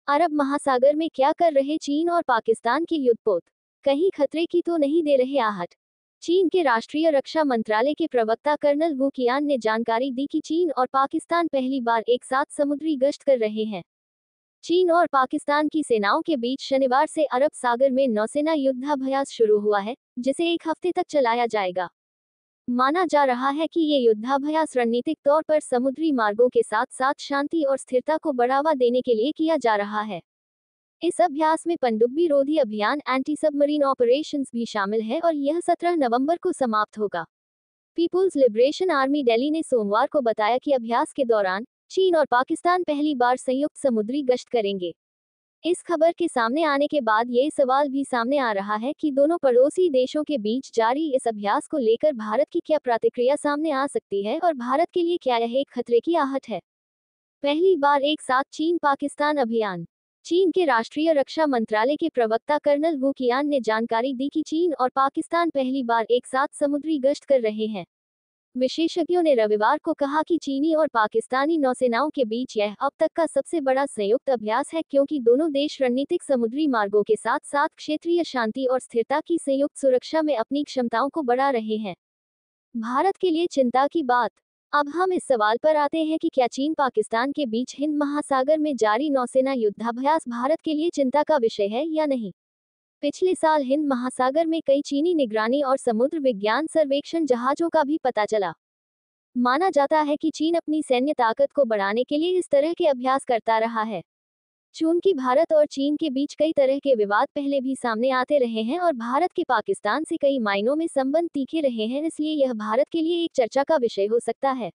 अरब महासागर में क्या कर रहे चीन और पाकिस्तान के युद्धपोत? कहीं खतरे की तो नहीं दे रहे आहट? चीन के राष्ट्रीय रक्षा मंत्रालय के प्रवक्ता कर्नल वू कियान ने जानकारी दी कि चीन और पाकिस्तान पहली बार एक साथ समुद्री गश्त कर रहे हैं। चीन और पाकिस्तान की सेनाओं के बीच शनिवार से अरब सागर में नौसेना युद्धाभ्यास शुरू हुआ है, जिसे एक हफ्ते तक चलाया जाएगा। माना जा रहा है कि ये युद्धाभ्यास रणनीतिक तौर पर समुद्री मार्गों के साथ साथ शांति और स्थिरता को बढ़ावा देने के लिए किया जा रहा है। इस अभ्यास में पनडुब्बी रोधी अभियान एंटी सबमरीन ऑपरेशंस भी शामिल है और यह 17 नवंबर को समाप्त होगा। पीपुल्स लिबरेशन आर्मी दिल्ली ने सोमवार को बताया कि अभ्यास के दौरान चीन और पाकिस्तान पहली बार संयुक्त समुद्री गश्त करेंगे। इस खबर के सामने आने के बाद ये सवाल भी सामने आ रहा है कि दोनों पड़ोसी देशों के बीच जारी इस अभ्यास को लेकर भारत की क्या प्रतिक्रिया सामने आ सकती है और भारत के लिए क्या यह एक खतरे की आहट है। पहली बार एक साथ चीन पाकिस्तान अभियान। चीन के राष्ट्रीय रक्षा मंत्रालय के प्रवक्ता कर्नल वू कियान ने जानकारी दी कि चीन और पाकिस्तान पहली बार एक साथ समुद्री गश्त कर रहे हैं। विशेषज्ञों ने रविवार को कहा कि चीनी और पाकिस्तानी नौसेनाओं के बीच यह अब तक का सबसे बड़ा संयुक्त अभ्यास है, क्योंकि दोनों देश रणनीतिक समुद्री मार्गों के साथ साथ क्षेत्रीय शांति और स्थिरता की संयुक्त सुरक्षा में अपनी क्षमताओं को बढ़ा रहे हैं। भारत के लिए चिंता की बात। अब हम इस सवाल पर आते हैं कि क्या चीन पाकिस्तान के बीच हिंद महासागर में जारी नौसेना युद्धाभ्यास भारत के लिए चिंता का विषय है या नहीं। पिछले साल हिंद महासागर में कई चीनी निगरानी और समुद्र विज्ञान सर्वेक्षण जहाजों का भी पता चला। माना जाता है कि चीन अपनी सैन्य ताकत को बढ़ाने के लिए इस तरह के अभ्यास करता रहा है। चूंकि भारत और चीन के बीच कई तरह के विवाद पहले भी सामने आते रहे हैं और भारत के पाकिस्तान से कई मायनों में संबंध तीखे रहे हैं, इसलिए यह भारत के लिए एक चर्चा का विषय हो सकता है।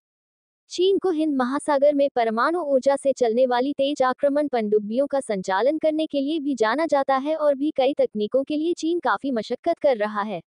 चीन को हिंद महासागर में परमाणु ऊर्जा से चलने वाली तेज आक्रमण पनडुब्बियों का संचालन करने के लिए भी जाना जाता है और भी कई तकनीकों के लिए चीन काफी मशक्कत कर रहा है।